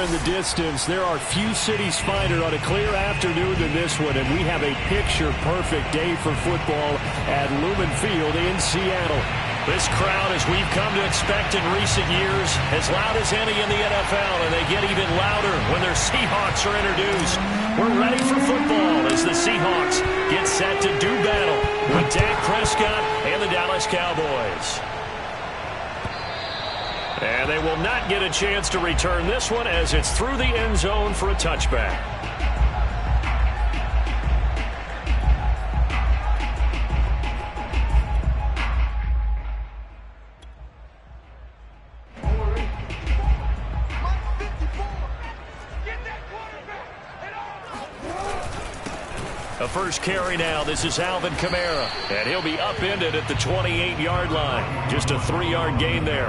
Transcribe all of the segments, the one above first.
in the distance, there are few cities finer on a clear afternoon than this one, and we have a picture-perfect day for football at Lumen Field in Seattle. This crowd, as we've come to expect in recent years, as loud as any in the NFL, and they get even louder when their Seahawks are introduced. We're ready for football as the Seahawks get set to do battle with Dak Prescott and the Dallas Cowboys. And they will not get a chance to return this one as it's through the end zone for a touchback. A first carry now. This is Alvin Kamara, and he'll be upended at the 28-yard line. Just a 3-yard gain there.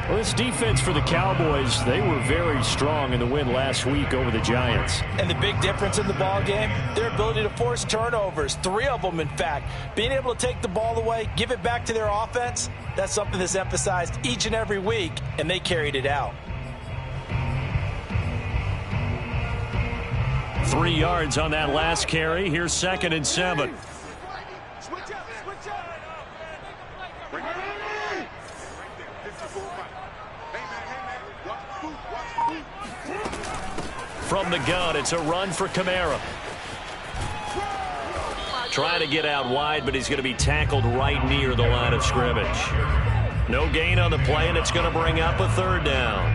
Well, this defense for the Cowboys, they were very strong in the win last week over the Giants. And the big difference in the ball game, their ability to force turnovers, 3 of them, in fact. Being able to take the ball away, give it back to their offense, that's something that's emphasized each and every week, and they carried it out. 3 yards on that last carry. Here's 2nd and 7. From the gun, it's a run for Kamara. Trying to get out wide, but he's going to be tackled right near the line of scrimmage. No gain on the play, and it's going to bring up a 3rd down.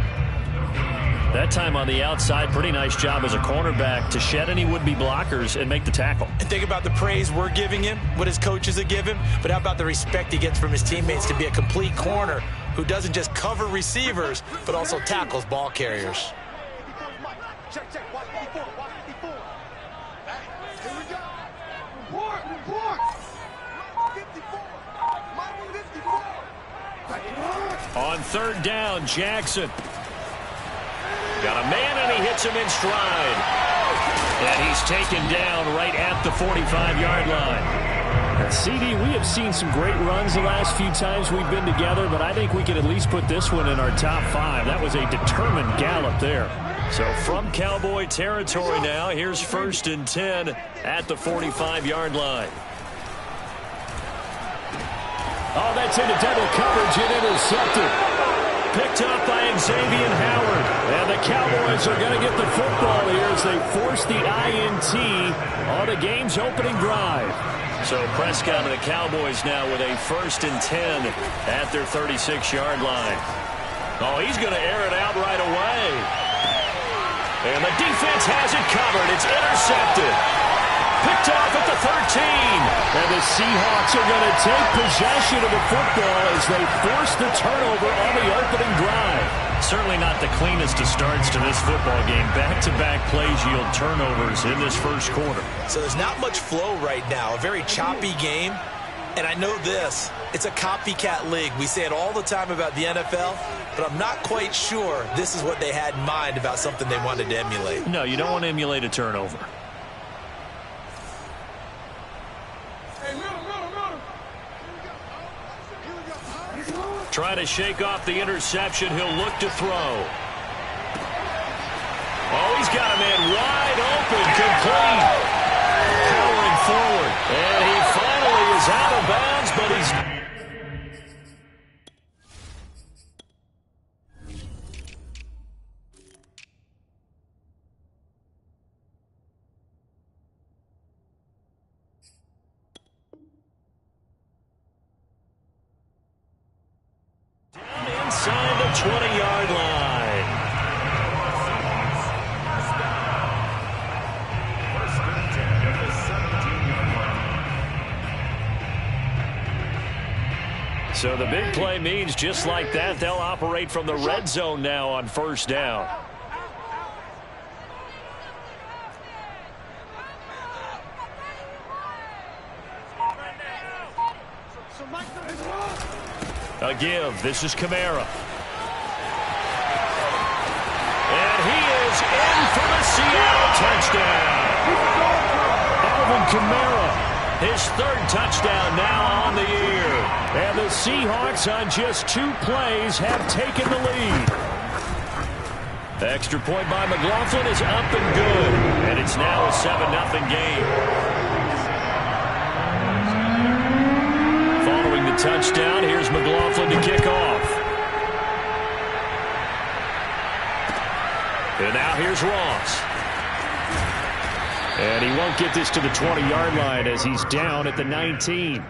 That time on the outside, pretty nice job as a cornerback to shed any would-be blockers and make the tackle. And think about the praise we're giving him, what his coaches have given him, but how about the respect he gets from his teammates to be a complete corner who doesn't just cover receivers, but also tackles ball carriers. Check, watch 54, watch 54. Here we go. Report. 54. 54. On 3rd down, Jackson. Got a man, and he hits him in stride. And he's taken down right at the 45-yard line. CD, we have seen some great runs the last few times we've been together, but I think we can at least put this one in our top 5. That was a determined gallop there. So from Cowboy territory now, here's 1st and 10 at the 45-yard line. Oh, that's into double coverage and intercepted. Picked up by Xavier Howard. And the Cowboys are going to get the football here as they force the INT on the game's opening drive. So Prescott and the Cowboys now with a 1st and 10 at their 36-yard line. Oh, he's going to air it out right away. And the defense has it covered. It's intercepted. Picked off at the 13. And the Seahawks are going to take possession of the football as they force the turnover on the opening drive. Certainly not the cleanest of starts to this football game. Back-to-back plays yield turnovers in this first quarter. So there's not much flow right now. A very choppy game. And I know this, it's a copycat league. We say it all the time about the NFL, but I'm not quite sure this is what they had in mind about something they wanted to emulate. No, you don't want to emulate a turnover. Trying to shake off the interception. He'll look to throw. Oh, he's got a man wide open, complete. Powering forward. And he finally is out of bounds, but he's... down inside the 20-yard line. So the big play means just like that, they'll operate from the red zone now on 1st down. A give. This is Kamara. And he is in for the Seattle touchdown. Alvin Kamara. His 3rd touchdown now on the year. And the Seahawks on just 2 plays have taken the lead. Extra point by McLaughlin is up and good. And it's now a 7-0 game. Following the touchdown, here's McLaughlin to kick off. And now here's Ross. And he won't get this to the 20-yard line as he's down at the 19.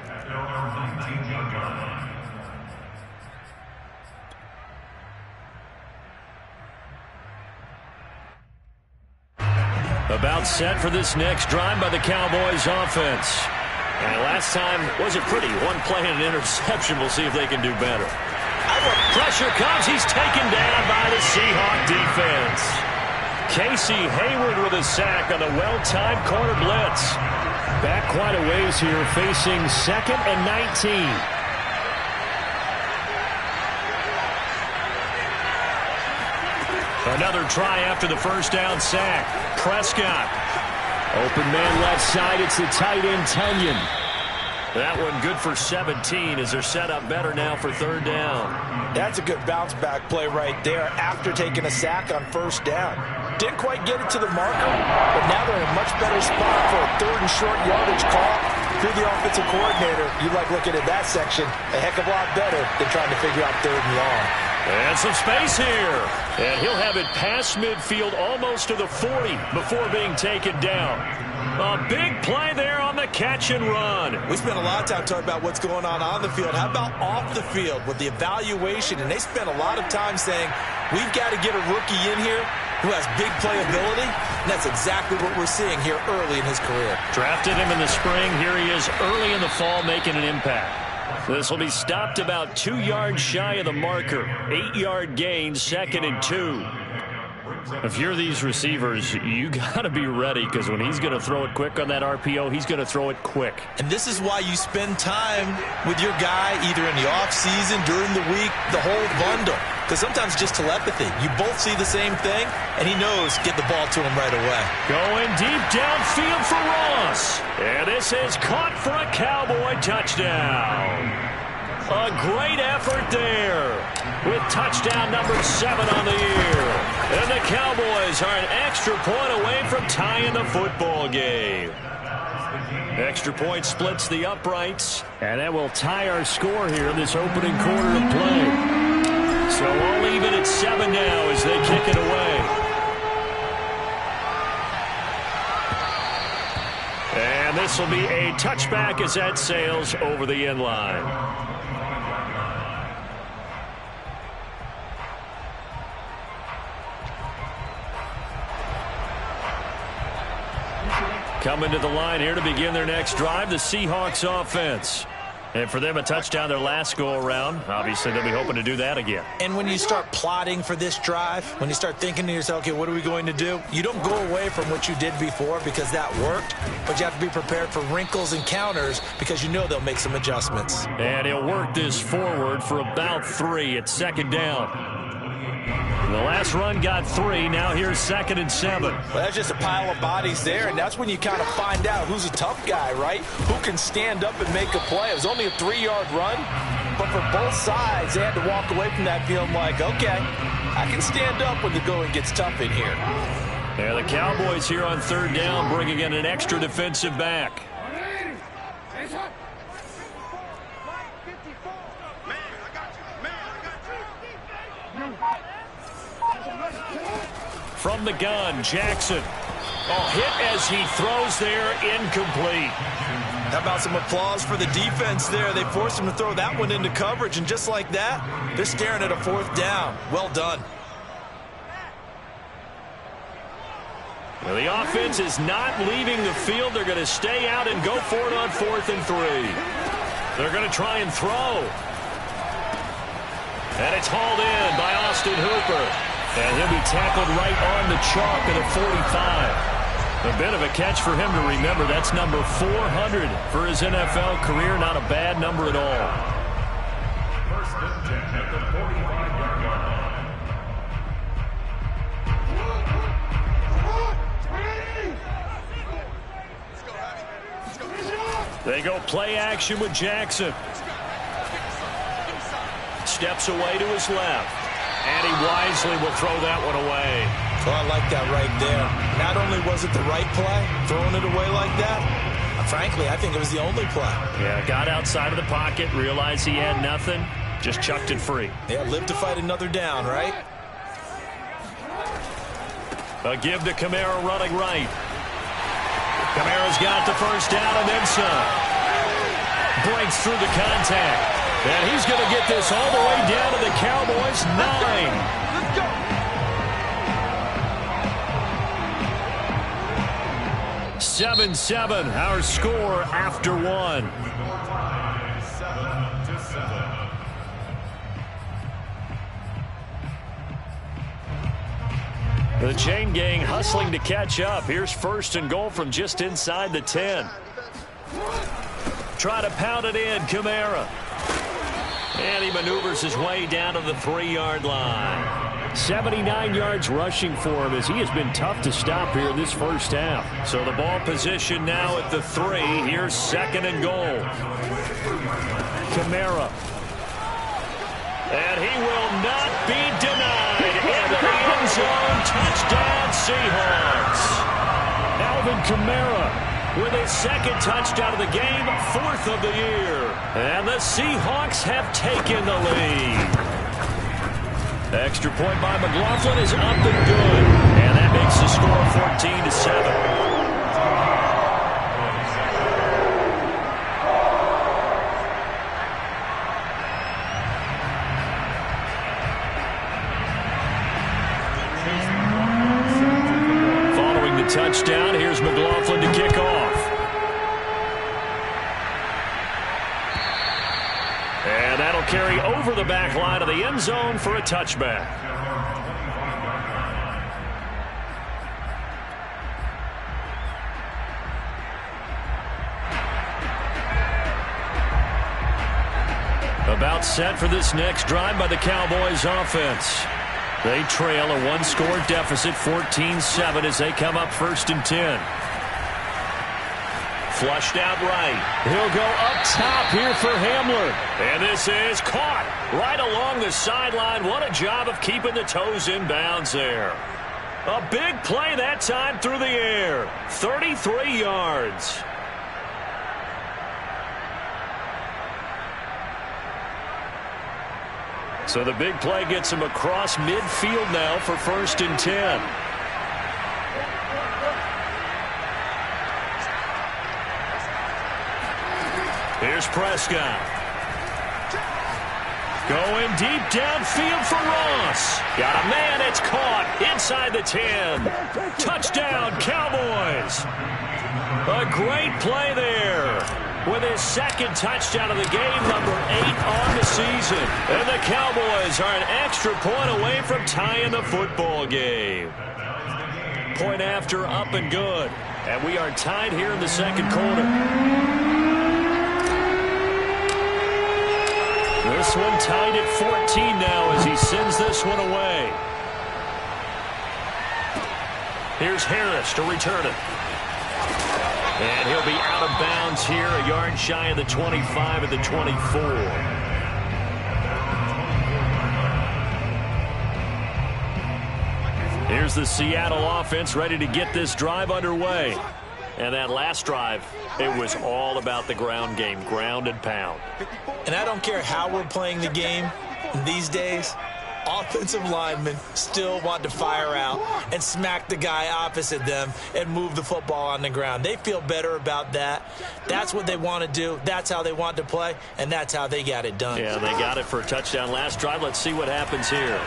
About set for this next drive by the Cowboys offense. And last time wasn't pretty. One play and an interception. We'll see if they can do better. Pressure comes. He's taken down by the Seahawk defense. Casey Hayward with a sack on the well-timed corner blitz. Back quite a ways here, facing 2nd and 19. Another try after the first down sack. Prescott. Open man left side. It's the tight end, Tunyon. That one good for 17 as they're set up better now for 3rd down. That's a good bounce back play right there after taking a sack on 1st down. Didn't quite get it to the marker, but now they're in a much better spot for a 3rd and short yardage call. If you're the offensive coordinator, you like looking at that section a heck of a lot better than trying to figure out 3rd and long. And some space here. And he'll have it past midfield almost to the 40 before being taken down. A big play there on the catch and run. We spent a lot of time talking about what's going on the field. How about off the field with the evaluation? And they spent a lot of time saying, we've got to get a rookie in here who has big playability. And that's exactly what we're seeing here early in his career. Drafted him in the spring. Here he is early in the fall making an impact. This will be stopped about 2 yards shy of the marker. 8-yard gain, 2nd and 2. If you're these receivers, you got to be ready because when he's going to throw it quick on that RPO, he's going to throw it quick. And this is why you spend time with your guy either in the offseason, during the week, the whole bundle. Because sometimes just telepathy. You both see the same thing, and he knows get the ball to him right away. Going deep downfield for Ross. And this is caught for a Cowboy touchdown. A great effort there with touchdown number 7 on the year. And the Cowboys are an extra point away from tying the football game. Extra point splits the uprights. And that will tie our score here in this opening quarter of play. So all even at 7 now as they kick it away. And this will be a touchback as that sails over the end line. Coming to the line here to begin their next drive, the Seahawks offense. And for them, a touchdown their last go-around. Obviously, they'll be hoping to do that again. And when you start plotting for this drive, when you start thinking to yourself, okay, what are we going to do? You don't go away from what you did before because that worked, but you have to be prepared for wrinkles and counters because you know they'll make some adjustments. And he'll work this forward for about 3 at 2nd down. The last run got 3. Now here's 2nd and 7. Well, that's just a pile of bodies there, and that's when you kind of find out who's a tough guy, right? Who can stand up and make a play. It was only a 3-yard run, but for both sides, they had to walk away from that feeling like, okay, I can stand up when the going gets tough in here. Yeah, the Cowboys here on 3rd down bringing in an extra defensive back. From the gun, Jackson. Hit as he throws there, incomplete. How about some applause for the defense there? They forced him to throw that one into coverage, and just like that, they're staring at a 4th down. Well done. Well, the offense is not leaving the field. They're going to stay out and go for it on 4th and 3. They're going to try and throw. And it's hauled in by Austin Hooper. And he'll be tackled right on the chalk at the 45. A bit of a catch for him to remember. That's number 400 for his NFL career. Not a bad number at all. First and 10 at the 45-yard line. They go play action with Jackson. Steps away to his left. And he wisely will throw that one away. Well, I like that right there. Not only was it the right play, throwing it away like that, frankly, I think it was the only play. Yeah, got outside of the pocket, realized he had nothing, just chucked it free. Yeah, live to fight another down, right? A give to Kamara running right. Kamara's got the first down and then some. Breaks through the contact. And he's going to get this all the way down to the Cowboys' 9. Let's go. 7-7, our score after one. More time, 7-7. The chain gang hustling to catch up. Here's first and goal from just inside the 10. Try to pound it in, Kamara. And he maneuvers his way down to the 3-yard line. 79 yards rushing for him as he has been tough to stop here in this first half. So the ball position now at the 3. Here's second and goal. Kamara. And he will not be denied. Into the end zone. Touchdown, Seahawks. Alvin Kamara with his second touchdown of the game, 4th of the year. And the Seahawks have taken the lead. Extra point by McLaughlin is up and good. And that makes the score 14-7. Touchdown. Here's McLaughlin to kick off. And that'll carry over the back line of the end zone for a touchback. About set for this next drive by the Cowboys offense. They trail a 1-score deficit, 14-7, as they come up first and 10. Flushed out right. He'll go up top here for Hamler. And this is caught right along the sideline. What a job of keeping the toes in bounds there. A big play that time through the air. 33 yards. So the big play gets him across midfield now for first and 10. Here's Prescott. Going deep downfield for Ross. Got a man, it's caught inside the 10. Touchdown, Cowboys. A great play there. With his second touchdown of the game, number 8 on the season. And the Cowboys are an extra point away from tying the football game. Point after, up and good. And we are tied here in the second quarter. This one tied at 14 now as he sends this one away. Here's Harris to return it. And he'll be out of bounds here, a yard shy of the 25 at the 24. Here's the Seattle offense ready to get this drive underway. And that last drive, it was all about the ground game, ground and pound. And I don't care how we're playing the game these days, offensive linemen still want to fire out and smack the guy opposite them and move the football on the ground. They feel better about that. That's what they want to do. That's how they want to play, and that's how they got it done. Yeah, they got it for a touchdown last drive. Let's see what happens here.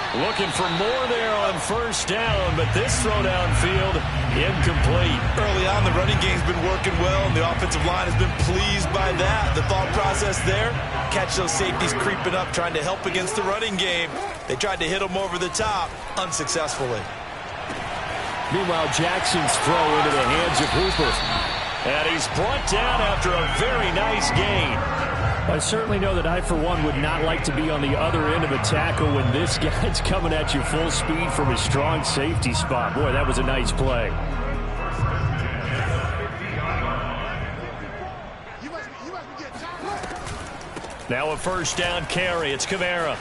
Looking for more there on first down, but this throw downfield, incomplete. Early on, the running game's been working well, and the offensive line has been pleased by that. The thought process there, catch those safeties creeping up, trying to help against the running game. They tried to hit them over the top, unsuccessfully. Meanwhile, Jackson's throw into the hands of Hooper. And he's brought down after a very nice gain. I certainly know that I, for one, would not like to be on the other end of a tackle when this guy's coming at you full speed from a strong safety spot. Boy, that was a nice play. Now a first down carry. It's Kamara.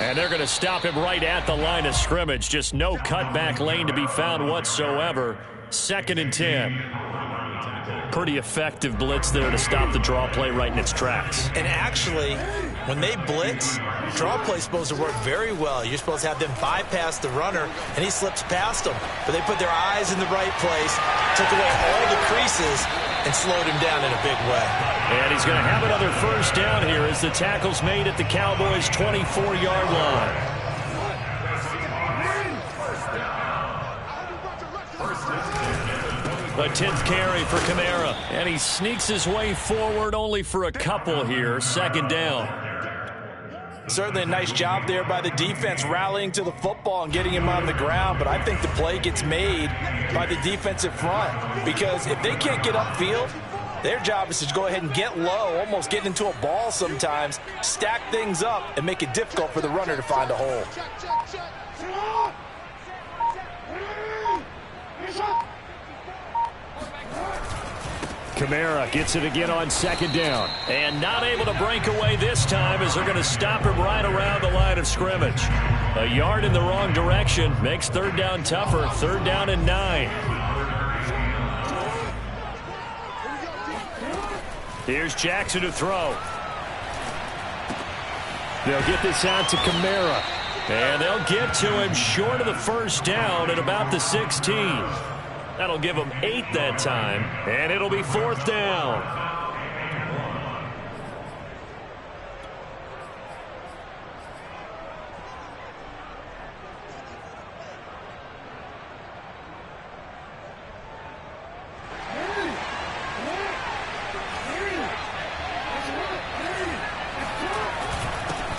And they're going to stop him right at the line of scrimmage. Just no cutback lane to be found whatsoever. 2nd and 10. Pretty effective blitz there to stop the draw play right in its tracks. And actually, when they blitz, draw play is supposed to work very well. You're supposed to have them bypass the runner, and he slips past them. But they put their eyes in the right place, took away all the creases, and slowed him down in a big way. And he's going to have another first down here as the tackle's made at the Cowboys' 24-yard line. The 10th carry for Kamara. And he sneaks his way forward only for a couple here. 2nd down. Certainly a nice job there by the defense rallying to the football and getting him on the ground, but I think the play gets made by the defensive front because if they can't get upfield, their job is to go ahead and get low, almost get into a ball sometimes, stack things up, and make it difficult for the runner to find a hole. Kamara gets it again on 2nd down. And not able to break away this time as they're going to stop him right around the line of scrimmage. A yard in the wrong direction makes 3rd down tougher. 3rd down and 9. Here's Jackson to throw. They'll get this out to Kamara. And they'll get to him short of the first down at about the 16. That'll give them 8 that time, and it'll be 4th down.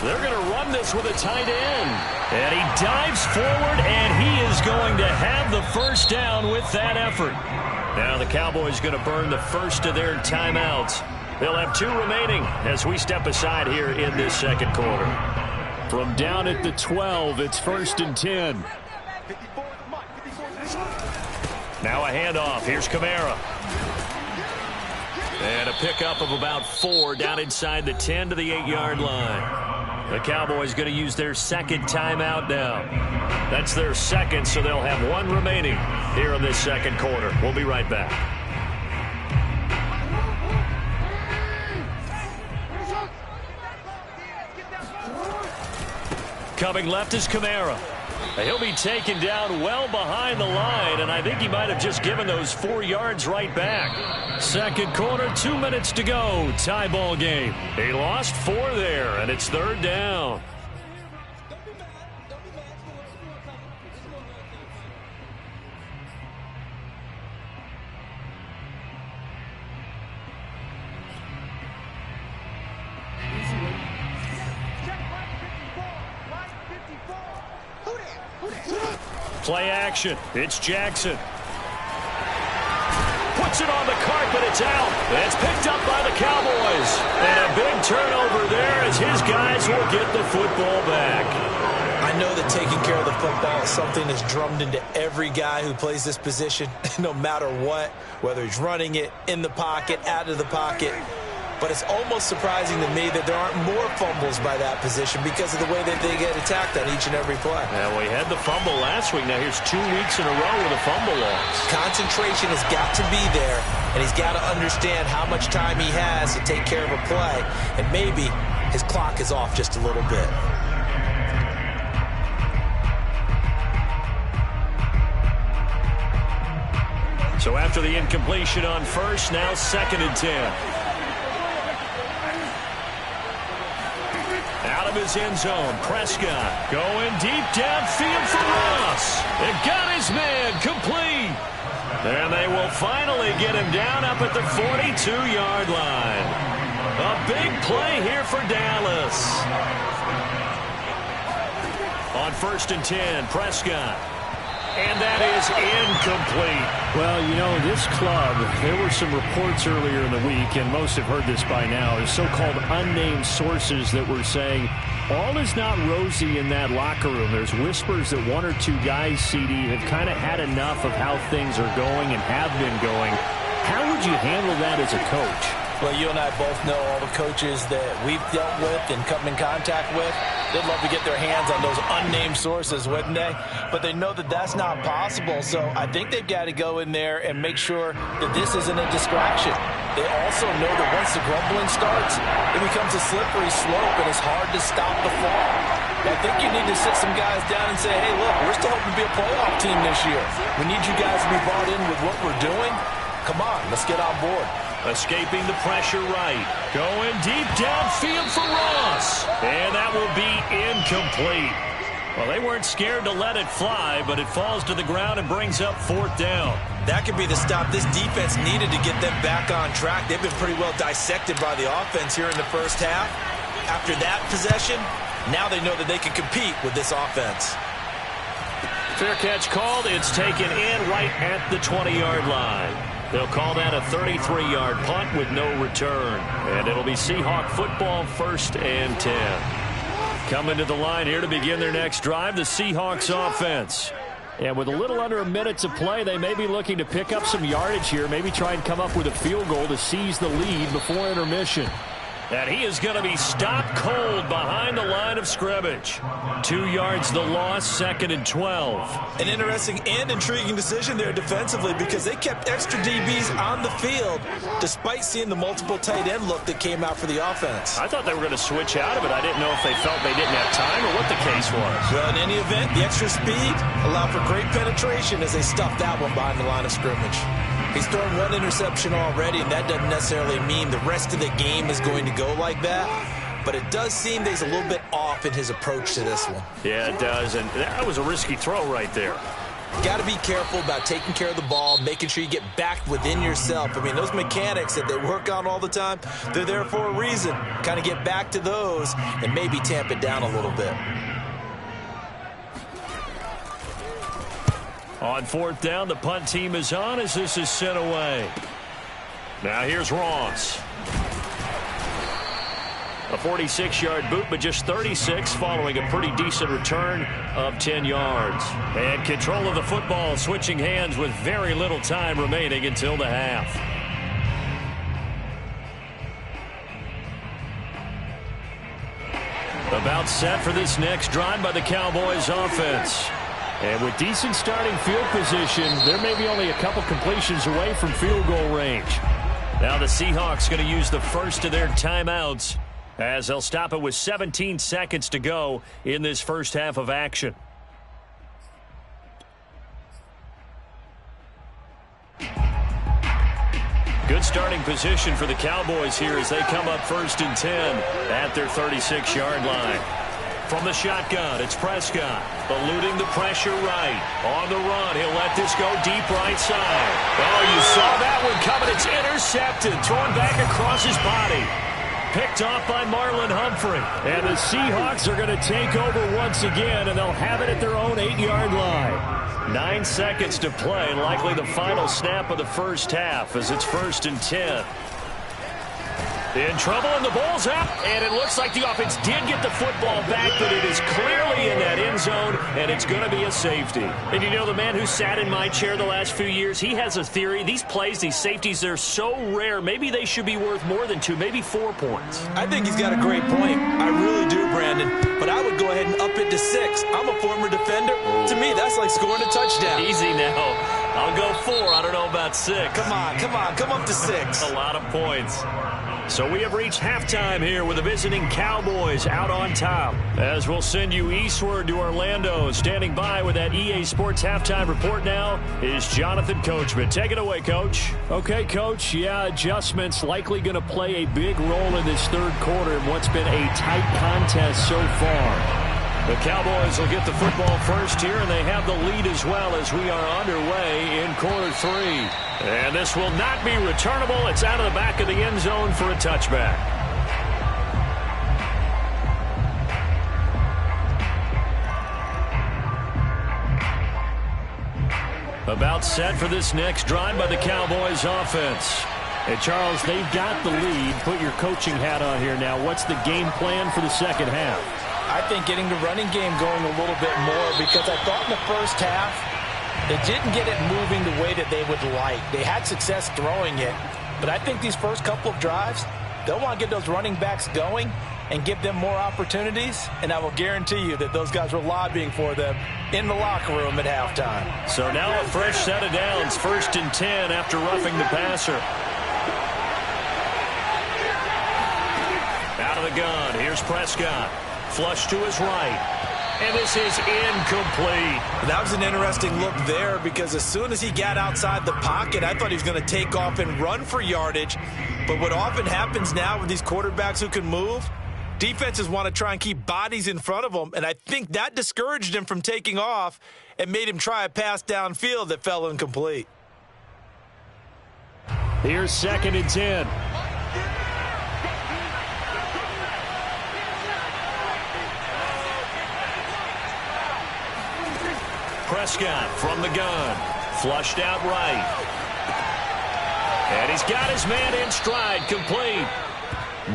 They're going to run this with a tight end. And he dives forward, and he is going to have the first down with that effort. Now the Cowboys going to burn the first of their timeouts. They'll have 2 remaining as we step aside here in this 2nd quarter. From down at the 12, it's 1st and 10. Now a handoff. Here's Kamara. And a pickup of about 4 down inside the 10 to the 8-yard line. The Cowboys going to use their 2nd timeout now. That's their 2nd, so they'll have 1 remaining here in this 2nd quarter. We'll be right back. Coming left is Kamara. He'll be taken down well behind the line, and I think he might have just given those 4 yards right back. 2nd quarter, 2 minutes to go. Tie ball game. He lost 4 there, and it's 3rd down. Play action. It's Jackson. Puts it on the carpet. It's out. It's picked up by the Cowboys. And a big turnover there as his guys will get the football back. I know that taking care of the football is something that's drummed into every guy who plays this position, no matter what, whether he's running it, in the pocket, out of the pocket. But it's almost surprising to me that there aren't more fumbles by that position because of the way that they get attacked on each and every play. Well, we had the fumble last week. Now here's 2 weeks in a row with a fumble loss. Concentration has got to be there, and he's got to understand how much time he has to take care of a play, and maybe his clock is off just a little bit. So after the incompletion on first, now 2nd and 10. Out of his end zone, Prescott going deep downfield for Ross. It got his man complete. And they will finally get him down up at the 42-yard line. A big play here for Dallas. On 1st and 10, Prescott. And that is incomplete. Well, you know, this club, there were some reports earlier in the week, and most have heard this by now, is so-called unnamed sources that were saying all is not rosy in that locker room. There's whispers that 1 or 2 guys, CD, have kind of had enough of how things are going and have been going. How would you handle that as a coach? Well, you and I both know all the coaches that we've dealt with and come in contact with. They'd love to get their hands on those unnamed sources, wouldn't they? But they know that that's not possible, so I think they've got to go in there and make sure that this isn't a distraction. They also know that once the grumbling starts, it becomes a slippery slope and it's hard to stop the fall. I think you need to sit some guys down and say, hey, look, we're still hoping to be a playoff team this year. We need you guys to be bought in with what we're doing. Come on, let's get on board. Escaping the pressure right. Going deep downfield for Ross. And that will be incomplete. Well, they weren't scared to let it fly, but it falls to the ground and brings up 4th down. That could be the stop this defense needed to get them back on track. They've been pretty well dissected by the offense here in the first half. After that possession, now they know that they can compete with this offense. Fair catch called. It's taken in right at the 20-yard line. They'll call that a 33-yard punt with no return. And it'll be Seahawk football, 1st and 10. Coming to the line here to begin their next drive, the Seahawks offense. And with a little under a minute to play, they may be looking to pick up some yardage here, maybe try and come up with a field goal to seize the lead before intermission. And he is going to be stopped cold behind the line of scrimmage. 2 yards the loss, 2nd and 12. An interesting and intriguing decision there defensively because they kept extra DBs on the field despite seeing the multiple tight end look that came out for the offense. I thought they were going to switch out of it. I didn't know if they felt they didn't have time or what the case was. Well, in any event, the extra speed allowed for great penetration as they stuffed that one behind the line of scrimmage. He's thrown 1 interception already, and that doesn't necessarily mean the rest of the game is going to go like that. But it does seem that he's a little bit off in his approach to this one. Yeah, it does, and that was a risky throw right there. Got to be careful about taking care of the ball, making sure you get back within yourself. I mean, those mechanics that they work on all the time, they're there for a reason. Kind of get back to those and maybe tamp it down a little bit. On 4th down, the punt team is on as this is sent away. Now here's Ross. A 46-yard boot, but just 36 following a pretty decent return of 10 yards. And control of the football switching hands with very little time remaining until the half. About set for this next drive by the Cowboys offense. And with decent starting field position, there may be only a couple completions away from field goal range. Now the Seahawks going to use the first of their timeouts as they'll stop it with 17 seconds to go in this first half of action. Good starting position for the Cowboys here as they come up 1st and 10 at their 36-yard line. From the shotgun, it's Prescott, eluding the pressure right. On the run, he'll let this go deep right side. Oh, you saw that one coming. It's intercepted, thrown back across his body. Picked off by Marlon Humphrey. And the Seahawks are going to take over once again, and they'll have it at their own 8-yard line. 9 seconds to play, likely the final snap of the first half as it's 1st and 10. In trouble, and the ball's out, and it looks like the offense did get the football back, but it is clearly in that end zone, and it's going to be a safety. And you know, the man who sat in my chair the last few years, he has a theory. These plays, these safeties, they're so rare. Maybe they should be worth more than 2, maybe 4 points. I think he's got a great point. I really do, Brandon. But I would go ahead and up it to 6. I'm a former defender. To me, that's like scoring a touchdown. Easy now. I'll go 4. I don't know about 6. Come on, come up to 6. A lot of points. So we have reached halftime here with the visiting Cowboys out on top. As we'll send you eastward to Orlando. Standing by with that EA Sports halftime report now is Jonathan Coachman. Take it away, Coach. Okay, Coach. Yeah, adjustments likely going to play a big role in this third quarter in what's been a tight contest so far. The Cowboys will get the football first here, and they have the lead as well as we are underway in quarter 3. And this will not be returnable. It's out of the back of the end zone for a touchback. About set for this next drive by the Cowboys offense. Hey, Charles, they've got the lead. Put your coaching hat on here now. What's the game plan for the second half? I think getting the running game going a little bit more because I thought in the first half they didn't get it moving the way that they would like. They had success throwing it, But I think these first couple of drives, they'll want to get those running backs going and give them more opportunities, and I will guarantee you that those guys were lobbying for them in the locker room at halftime. So now a fresh set of downs, 1st and 10 after roughing the passer. Out of the gun, here's Prescott. Flush to his right. And this is incomplete. That was an interesting look there because as soon as he got outside the pocket, I thought he was going to take off and run for yardage. But what often happens now with these quarterbacks who can move, defenses want to try and keep bodies in front of them, and I think that discouraged him from taking off and made him try a pass downfield that fell incomplete. Here's 2nd and 10. Prescott from the gun. Flushed out right. And he's got his man in stride, complete.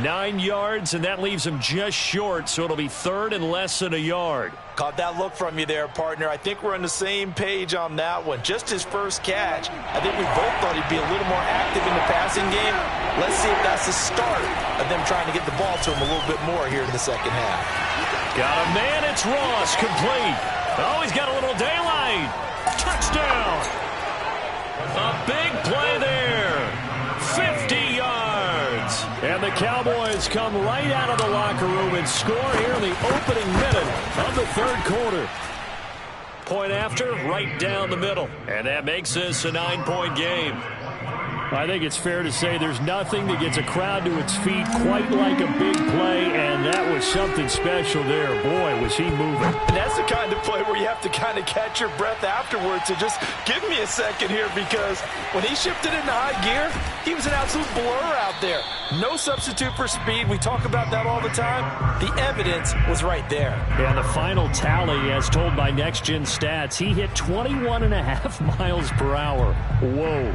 9 yards, and that leaves him just short, so it'll be 3rd and less than a yard. Caught that look from you there, partner. I think we're on the same page on that one. Just his first catch. I think we both thought he'd be a little more active in the passing game. Let's see if that's the start of them trying to get the ball to him a little bit more here in the second half. Got a man, it's Ross, complete. Oh, he's got a little daylight. Touchdown. A big play there. 50 yards. And the Cowboys come right out of the locker room and score here in the opening minute of the 3rd quarter. Point after, right down the middle. And that makes this a 9-point game. I think it's fair to say there's nothing that gets a crowd to its feet quite like a big play, and that was something special there. Boy, was he moving. And that's the kind of play where you have to kind of catch your breath afterwards. So just give me a second here, because when he shifted into high gear, he was an absolute blur out there. No substitute for speed. We talk about that all the time. The evidence was right there. And the final tally, as told by Next Gen Stats, he hit 21.5 miles per hour. Whoa.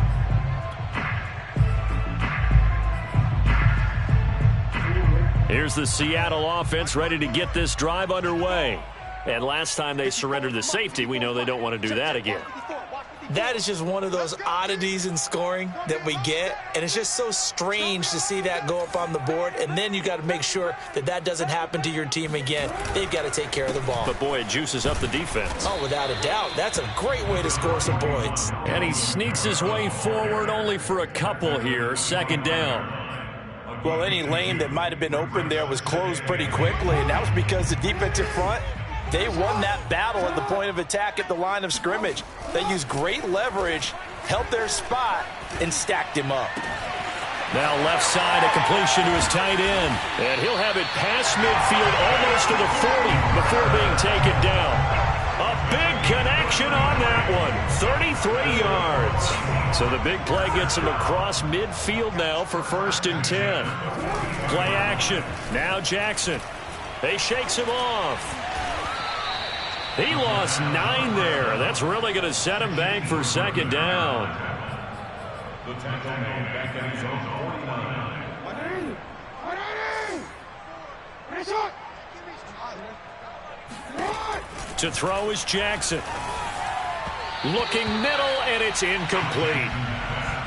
Here's the Seattle offense ready to get this drive underway. And last time they surrendered the safety, we know they don't want to do that again. That is just one of those oddities in scoring that we get, and it's just so strange to see that go up on the board, and then you got to make sure that that doesn't happen to your team again. They've got to take care of the ball. But boy, it juices up the defense. Oh, without a doubt. That's a great way to score some points. And he sneaks his way forward only for a couple here. 2nd down. Well, any lane that might have been open there was closed pretty quickly, and that was because the defensive front, they won that battle at the point of attack at the line of scrimmage. They used great leverage, held their spot, and stacked him up. Now left side, a completion to his tight end. And he'll have it past midfield almost to the 40 before being taken down. A big connection on that one. 33 yards. So the big play gets him across midfield now for 1st and 10. Play action. Now Jackson. They shakes him off. He lost 9 there. That's really going to set him back for 2nd down. The tackle made back in zone 49. To throw is Jackson. Looking middle, and it's incomplete.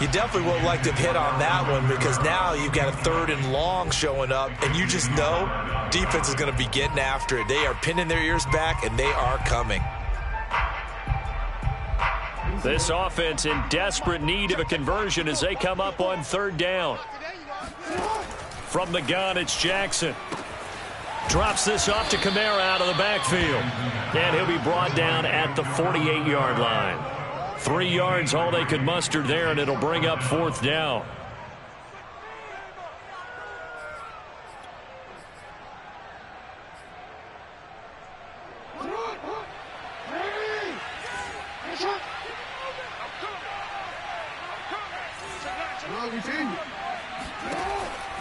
You definitely would like to hit on that one, because now you've got a 3rd and long showing up, and you just know defense is going to be getting after it. They are pinning their ears back, and they are coming. This offense in desperate need of a conversion as they come up on 3rd down. From the gun, it's Jackson. Drops this off to Kamara out of the backfield. And he'll be brought down at the 48-yard line. 3 yards, all they could muster there, and it'll bring up 4th down.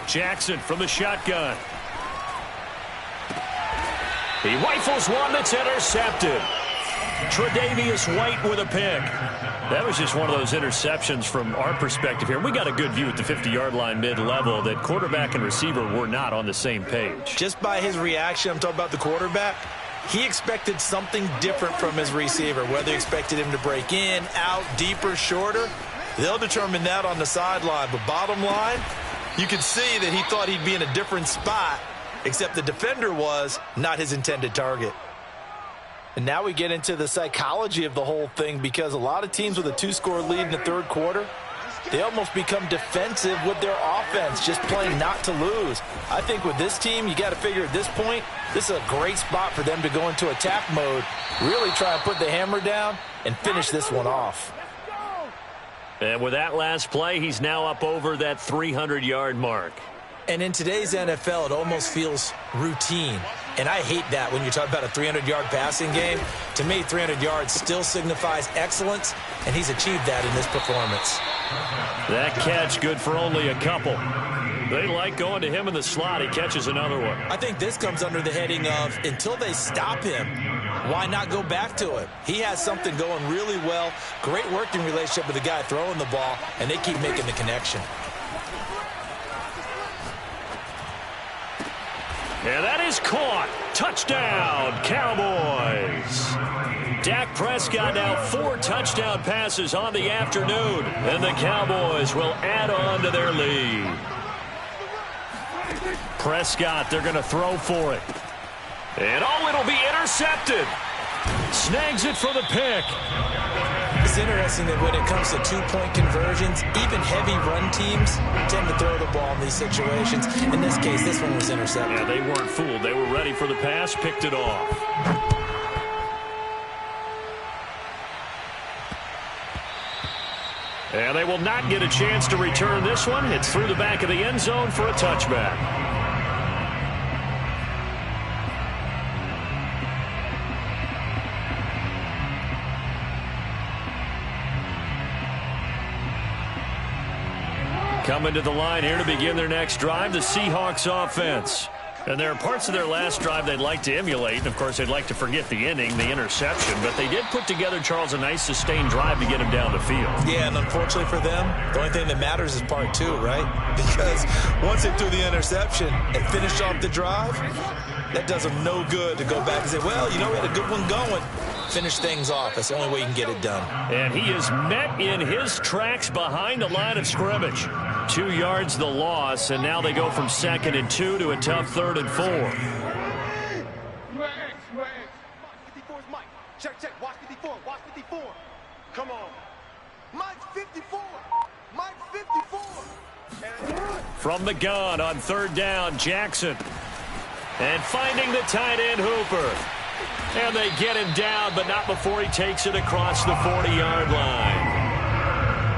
Jackson from the shotgun. He rifles one that's intercepted. Tre'Davious White with a pick. That was just one of those interceptions from our perspective here. We got a good view at the 50-yard line mid-level that quarterback and receiver were not on the same page. Just by his reaction, I'm talking about the quarterback, he expected something different from his receiver, whether he expected him to break in, out, deeper, shorter. They'll determine that on the sideline. But bottom line, you could see that he thought he'd be in a different spot, except the defender was not his intended target. And now we get into the psychology of the whole thing, because a lot of teams with a 2-score lead in the third quarter, they almost become defensive with their offense, just playing not to lose. I think with this team, you got to figure at this point, this is a great spot for them to go into attack mode, really try and put the hammer down and finish this one off. And with that last play, he's now up over that 300-yard mark. And in today's NFL, it almost feels routine. And I hate that when you talk about a 300-yard passing game. To me, 300 yards still signifies excellence, and he's achieved that in this performance. That catch good for only a couple. They like going to him in the slot. He catches another one. I think this comes under the heading of, until they stop him, why not go back to him? He has something going really well. Great working relationship with the guy throwing the ball, and they keep making the connection. And that is caught. Touchdown, Cowboys. Dak Prescott now 4 touchdown passes on the afternoon, and the Cowboys will add on to their lead. Prescott, they're going to throw for it. And it'll be intercepted. Snags it for the pick. It's interesting that when it comes to 2-point conversions, even heavy run teams tend to throw the ball in these situations. In this case, this one was intercepted. Yeah, they weren't fooled. They were ready for the pass, picked it off. And they will not get a chance to return this one. It's through the back of the end zone for a touchback. Coming to the line here to begin their next drive, the Seahawks offense. And there are parts of their last drive they'd like to emulate. And, of course, they'd like to forget the inning, the interception. But they did put together, Charles, a nice sustained drive to get him down the field. Yeah, and unfortunately for them, the only thing that matters is part 2, right? Because once they threw the interception and finished off the drive, that does them no good to go back and say, well, you know, we had a good one going. Finish things off. That's the only way you can get it done. And he is met in his tracks behind the line of scrimmage. 2 yards the loss, and now they go from 2nd and 2 to a tough 3rd and 4. Check, watch 54, watch 54. Come on. Mike 54. Mike 54. From the gun on 3rd down, Jackson. And finding the tight end, Hooper. And they get him down, but not before he takes it across the 40-yard line.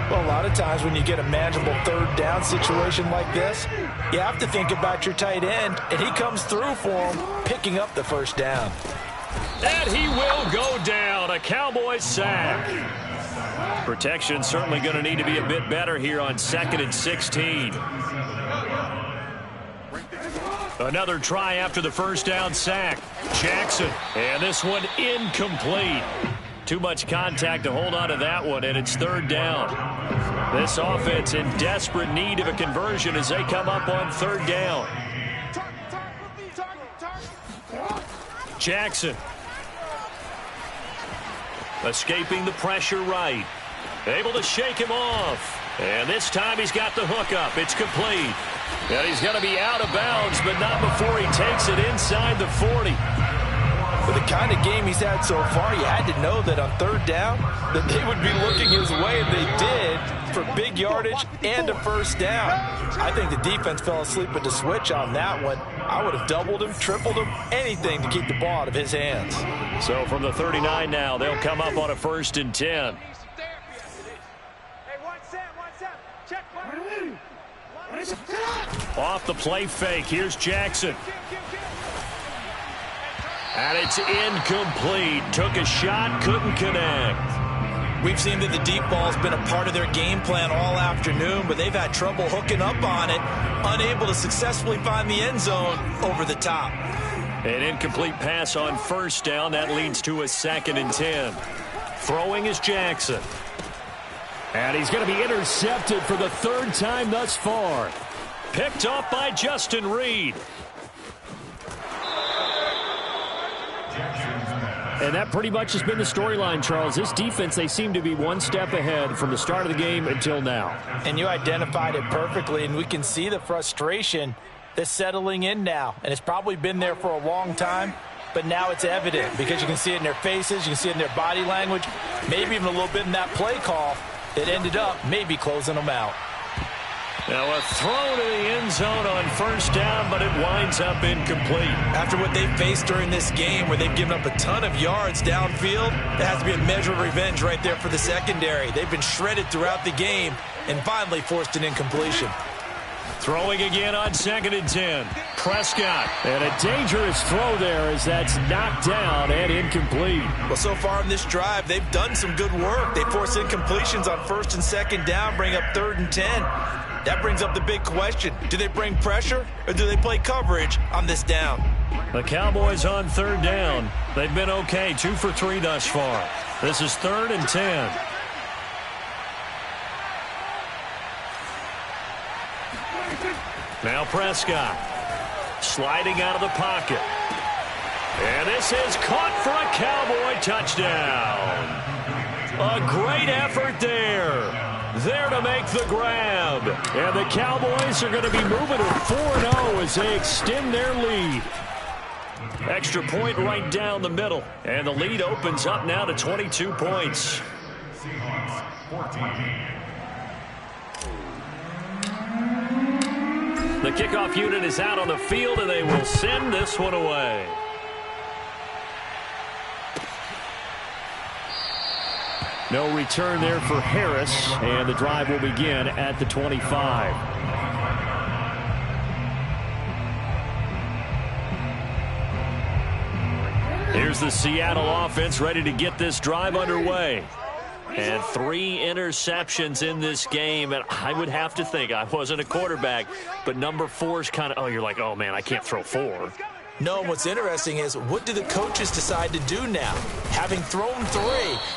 Well, a lot of times when you get a manageable 3rd down situation like this, you have to think about your tight end, and he comes through for him, picking up the 1st down. And he will go down, a Cowboys sack. Protection certainly going to need to be a bit better here on 2nd and 16. Another try after the 1st down sack. Jackson, and this one incomplete. Too much contact to hold on to that one, and it's 3rd down. This offense in desperate need of a conversion as they come up on 3rd down. Jackson. Escaping the pressure right. Able to shake him off. And this time he's got the hookup. It's complete. And he's going to be out of bounds, but not before he takes it inside the 40. For the kind of game he's had so far, you had to know that on 3rd down that they would be looking his way, and they did, for big yardage and a 1st down. I think the defense fell asleep at the switch on that one. I would have doubled him, tripled him, anything to keep the ball out of his hands. So from the 39 now, they'll come up on a 1st and 10. Off the play fake, here's Jackson. And it's incomplete. Took a shot, couldn't connect. We've seen that the deep ball's been a part of their game plan all afternoon, but they've had trouble hooking up on it, unable to successfully find the end zone over the top. An incomplete pass on 1st down. That leads to a 2nd and 10. Throwing is Jackson. And he's going to be intercepted for the 3rd time thus far. Picked off by Justin Reed. And that pretty much has been the storyline, Charles. This defense, they seem to be one step ahead from the start of the game until now. And you identified it perfectly, and we can see the frustration that's settling in now. And it's probably been there for a long time, but now it's evident because you can see it in their faces, you can see it in their body language, maybe even a little bit in that play call that ended up maybe closing them out. Now a throw to the end zone on first down, but it winds up incomplete. After what they've faced during this game where they've given up a ton of yards downfield, there has to be a measure of revenge right there for the secondary. They've been shredded throughout the game and finally forced an incompletion. Throwing again on 2nd and 10. Prescott. And a dangerous throw there as that's knocked down and incomplete. Well, so far in this drive, they've done some good work. They force incompletions on 1st and 2nd down, bring up 3rd and 10. That brings up the big question. Do they bring pressure or do they play coverage on this down? The Cowboys on 3rd down. They've been okay, 2 for 3 thus far. This is 3rd and 10. Now Prescott sliding out of the pocket. And this is caught for a Cowboy touchdown. A great effort there. There to make the grab. And the Cowboys are going to be moving to 4-0 as they extend their lead. Extra point right down the middle. And the lead opens up now to 22 points. Seahawks 14. The kickoff unit is out on the field, and they will send this one away. No return there for Harris, and the drive will begin at the 25. Here's the Seattle offense ready to get this drive underway. And 3 interceptions in this game, and I would have to think, I wasn't a quarterback, but number 4 is kind of, you're like, oh man, I can't throw 4. No, what's interesting is what do the coaches decide to do now? Having thrown 3,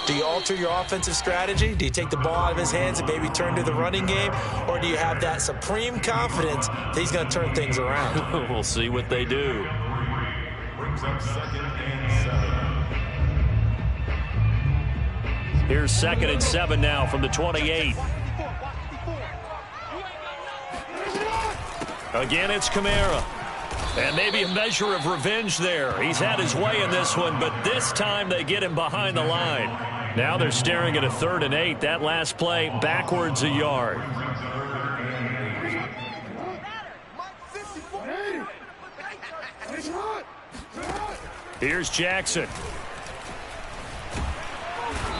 do you alter your offensive strategy? Do you take the ball out of his hands and maybe turn to the running game? Or do you have that supreme confidence that he's going to turn things around? We'll see what they do. Brings up 2nd and 7. Here's 2nd and 7 now from the 28. Again, it's Kamara. And maybe a measure of revenge there. He's had his way in this one, but this time they get him behind the line. Now they're staring at a 3rd and 8. That last play backwards a yard. Here's Jackson.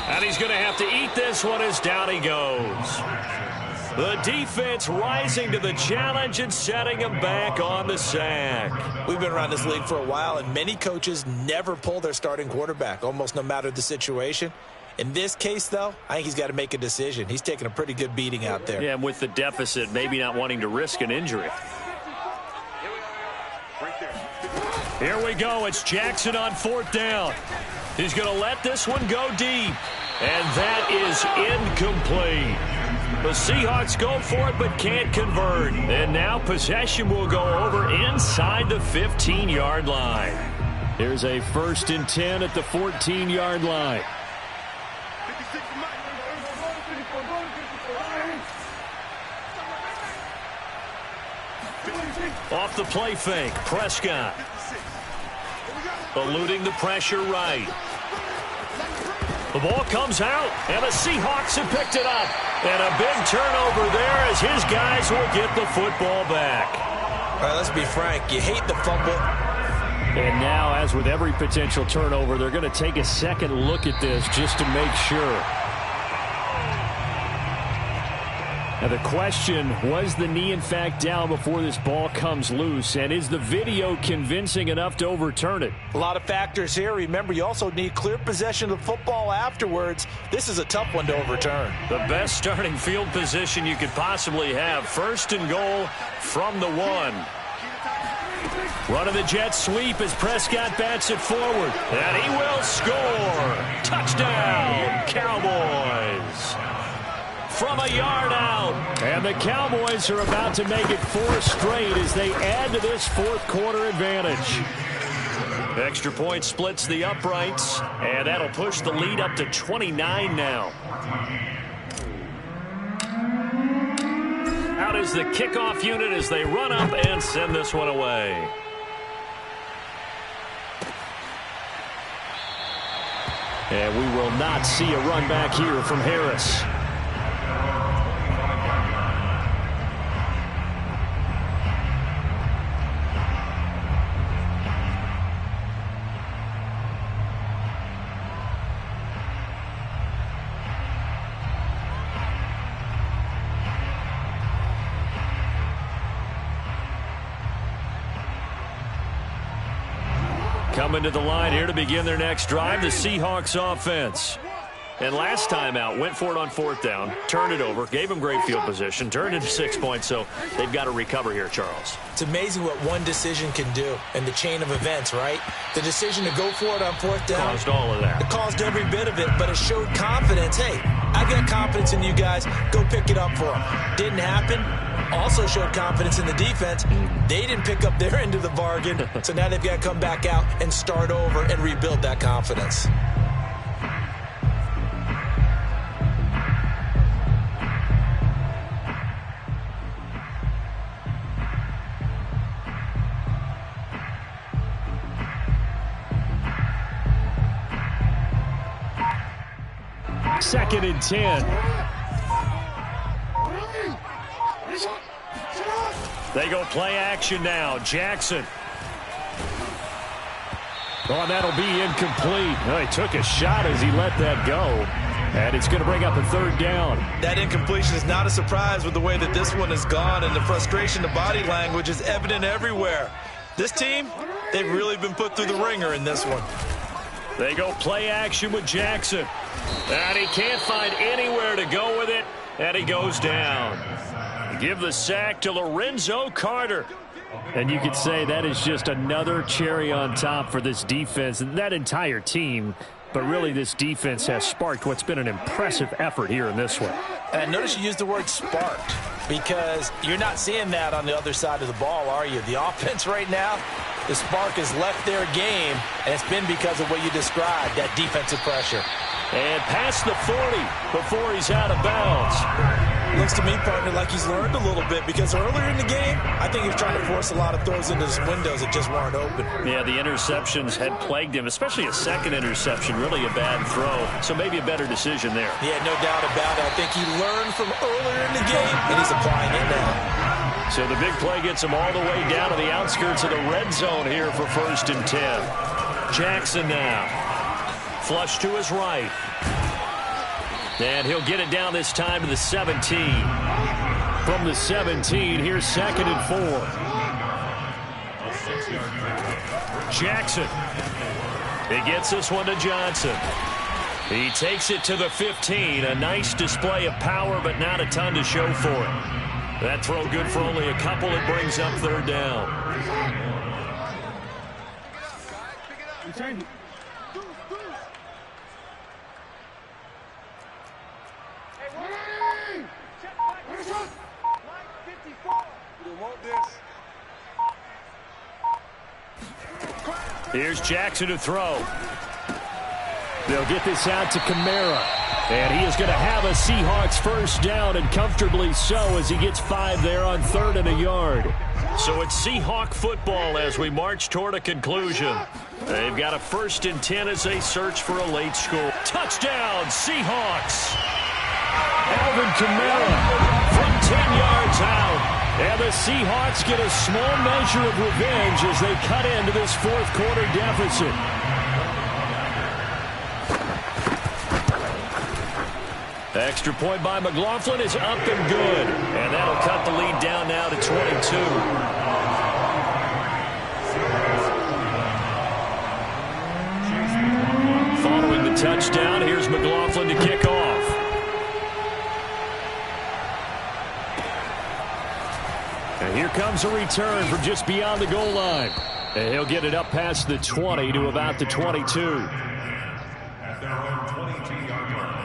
And he's going to have to eat this one as down he goes. The defense rising to the challenge and setting him back on the sack. We've been around this league for a while, and many coaches never pull their starting quarterback, almost no matter the situation. In this case, though, I think he's got to make a decision. He's taking a pretty good beating out there. Yeah, and with the deficit, maybe not wanting to risk an injury. Here we go. It's Jackson on 4th down. He's going to let this one go deep. And that is incomplete. The Seahawks go for it but can't convert. And now possession will go over inside the 15-yard line. Here's a 1st and 10 at the 14-yard line. Off the play fake, Prescott. Eluding the pressure right. The ball comes out, and the Seahawks have picked it up. And a big turnover there as his guys will get the football back. All right, let's be frank. You hate the fumble. And now, as with every potential turnover, they're going to take a second look at this just to make sure. Now the question, was the knee in fact down before this ball comes loose? And is the video convincing enough to overturn it? A lot of factors here. Remember, you also need clear possession of the football afterwards. This is a tough one to overturn. The best starting field position you could possibly have. 1st and goal from the 1. Running the jet sweep as Prescott bats it forward. And he will score. Touchdown, Cowboys. From a yard out. And the Cowboys are about to make it 4 straight as they add to this 4th quarter advantage. Extra point splits the uprights, and that'll push the lead up to 29 now. Out is the kickoff unit as they run up and send this one away. And we will not see a run back here from Harris. Coming to the line here to begin their next drive, the Seahawks offense. And last time out, went for it on 4th down, turned it over, gave them great field position, turned it 6 points, so they've got to recover here, Charles. It's amazing what one decision can do in the chain of events, right? The decision to go for it on 4th down. Caused all of that. It caused every bit of it, but it showed confidence. Hey, I got confidence in you guys. Go pick it up for them. Didn't happen. Also showed confidence in the defense. They didn't pick up their end of the bargain, so now they've got to come back out and start over and rebuild that confidence. Second and 10. They go play action now. Jackson. Oh, and that'll be incomplete. Oh, he took a shot as he let that go. And it's going to bring up a 3rd down. That incompletion is not a surprise with the way that this one has gone, and the frustration, the body language is evident everywhere. This team, they've really been put through the ringer in this one. They go play action with Jackson. And he can't find anywhere to go with it. And he goes down. Give the sack to Lorenzo Carter. And you could say that is just another cherry on top for this defense and that entire team. But really, this defense has sparked what's been an impressive effort here in this one. And notice you used the word sparked, because you're not seeing that on the other side of the ball, are you? The offense right now, the spark has left their game, and it's been because of what you described, that defensive pressure. And past the 40 before he's out of bounds. Looks to me, partner, like he's learned a little bit, because earlier in the game, I think he was trying to force a lot of throws into his windows that just weren't open. Yeah, the interceptions had plagued him, especially a second interception, really a bad throw. So maybe a better decision there. Yeah, no doubt about it. I think he learned from earlier in the game, and he's applying it now. So the big play gets him all the way down to the outskirts of the red zone here for 1st and 10. Jackson now. Flush to his right. And he'll get it down this time to the 17. From the 17, here's 2nd and 4. Jackson. He gets this one to Johnson. He takes it to the 15. A nice display of power, but not a ton to show for it. That throw good for only a couple. It brings up 3rd down. Here's Jackson to throw. They'll get this out to Kamara. And he is going to have a Seahawks 1st down, and comfortably so, as he gets 5 there on 3rd and a yard. So it's Seahawk football as we march toward a conclusion. They've got a 1st and 10 as they search for a late score. Touchdown, Seahawks! Alvin Kamara from 10 yards out. And the Seahawks get a small measure of revenge as they cut into this 4th quarter deficit. Extra point by McLaughlin is up and good. And that'll cut the lead down now to 22. Following the touchdown, here's McLaughlin to kick off. And here comes a return from just beyond the goal line. And he'll get it up past the 20 to about the 22. At their own 22-yard line.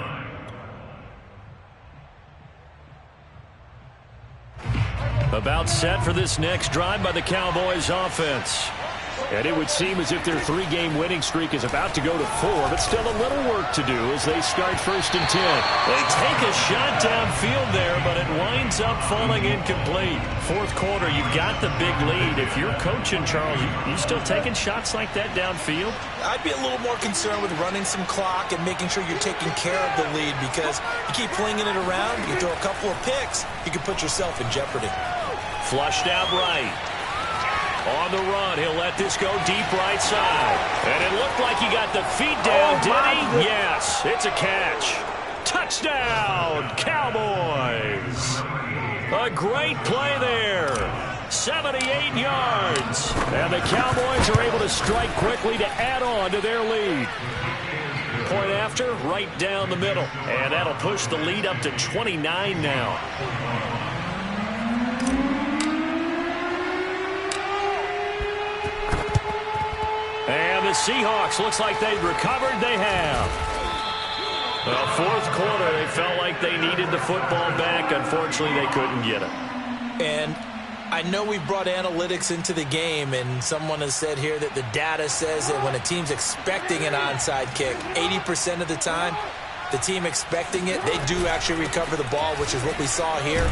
About set for this next drive by the Cowboys offense. And it would seem as if their 3-game winning streak is about to go to 4, but still a little work to do as they start 1st and 10. They take a shot downfield there, but it winds up falling incomplete. Fourth quarter, you've got the big lead. If you're coaching, Charles, you still taking shots like that downfield? I'd be a little more concerned with running some clock and making sure you're taking care of the lead, because you keep flinging it around, you throw a couple of picks, you can put yourself in jeopardy. Flushed out right. On the run, he'll let this go deep right side. And it looked like he got the feet down, did he? Yes, it's a catch. Touchdown, Cowboys. A great play there. 78 yards. And the Cowboys are able to strike quickly to add on to their lead. Point after, right down the middle. And that'll push the lead up to 29 now. And the Seahawks, looks like they've recovered. They have. Well, fourth quarter, they felt like they needed the football back. Unfortunately, they couldn't get it. And I know we brought analytics into the game, and someone has said here that the data says that when a team's expecting an onside kick, 80% of the time, the team expecting it, they do actually recover the ball, which is what we saw here.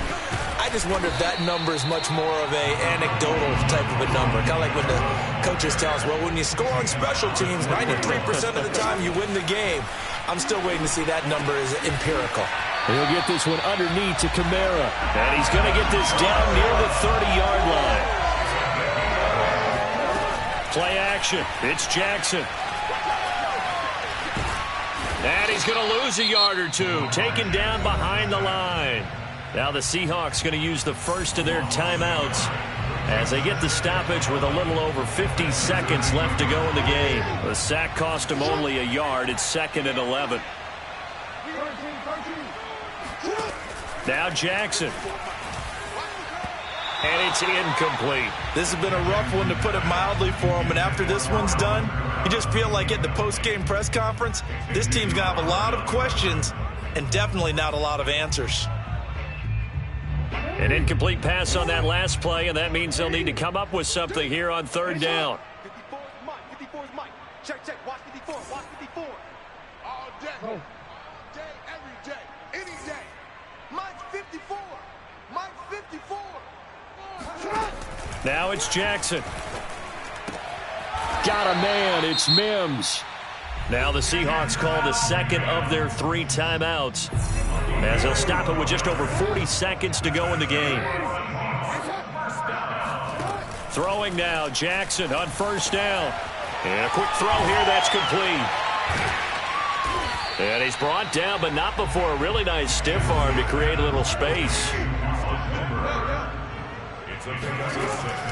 I just wonder if that number is much more of a anecdotal type of a number. Kind of like when the coaches tell us, well, when you score on special teams, 93% of the time you win the game. I'm still waiting to see that number is empirical. He'll get this one underneath to Kamara. And he's going to get this down near the 30-yard line. Play action. It's Jackson. And he's going to lose a yard or two. Taken down behind the line. Now the Seahawks going to use the first of their timeouts as they get the stoppage with a little over 50 seconds left to go in the game. The sack cost him only a yard. It's 2nd and 11. Now Jackson. And it's incomplete. This has been a rough one, to put it mildly, for him. And after this one's done, you just feel like at the post-game press conference, this team's going to have a lot of questions and definitely not a lot of answers. An incomplete pass on that last play, and that means they'll need to come up with something here on 3rd down. 54 is Mike. 54 is Mike. Check, check. Watch 54. Watch 54. All day. All day, every day, any day. Mike 54. Mike 54. Now it's Jackson. Got a man. It's Mims. Now the Seahawks call the second of their 3 timeouts, as they'll stop it with just over 40 seconds to go in the game. Throwing now, Jackson on 1st down. And a quick throw here, that's complete. And he's brought down, but not before a really nice stiff arm to create a little space.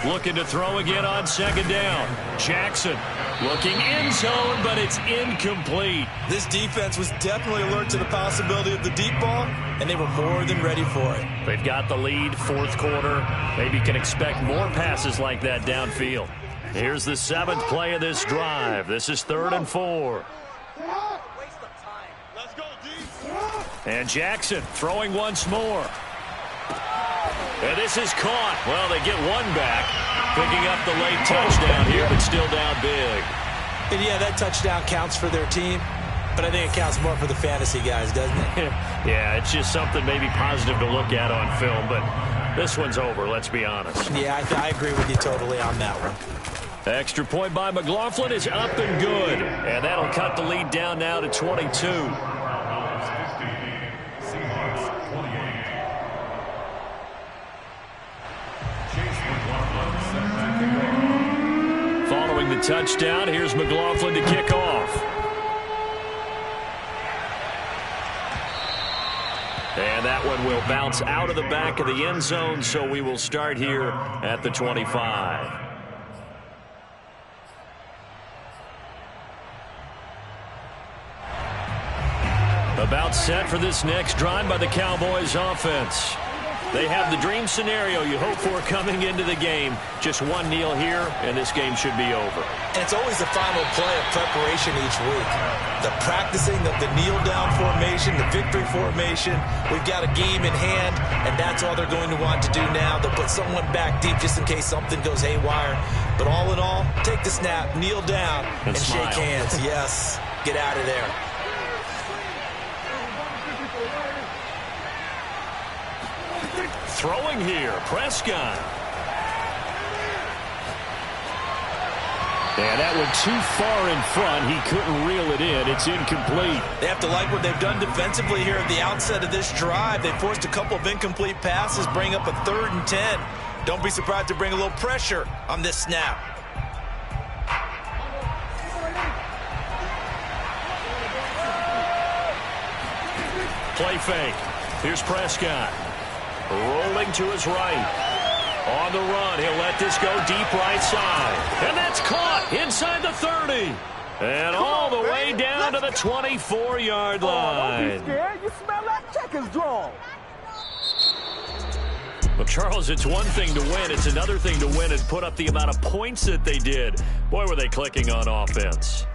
Looking to throw again on 2nd down. Jackson looking end zone, but it's incomplete. This defense was definitely alert to the possibility of the deep ball, and they were more than ready for it. They've got the lead, 4th quarter. Maybe can expect more passes like that downfield. Here's the 7th play of this drive. This is 3rd and 4. And Jackson throwing once more. And this is caught. Well, they get one back, picking up the late touchdown here, but still down big. And yeah, that touchdown counts for their team, but I think it counts more for the fantasy guys, doesn't it? Yeah, it's just something maybe positive to look at on film, but this one's over, let's be honest. Yeah, I agree with you totally on that one. Extra point by McLaughlin is up and good, and that'll cut the lead down now to 22. Following the touchdown, here's McLaughlin to kick off. And that one will bounce out of the back of the end zone, so we will start here at the 25. About set for this next drive by the Cowboys offense. They have the dream scenario you hope for coming into the game. Just one kneel here, and this game should be over. And it's always the final play of preparation each week. The practicing of the kneel-down formation, the victory formation. We've got a game in hand, and that's all they're going to want to do now. They'll put someone back deep just in case something goes haywire. But all in all, take the snap, kneel down, and smile. shake hands. Yes, get out of there. Throwing here, Prescott. And that went too far in front. He couldn't reel it in. It's incomplete. They have to like what they've done defensively here at the outset of this drive. They forced a couple of incomplete passes, bring up a 3rd and 10. Don't be surprised to bring a little pressure on this snap. Play fake. Here's Prescott. Rolling to his right. On the run, he'll let this go deep right side. And that's caught inside the 30. And all the way down to the 24-yard line. Don't be scared. You smell that checkers draw. Well, Charles, it's one thing to win. It's another thing to win and put up the amount of points that they did. Boy, were they clicking on offense.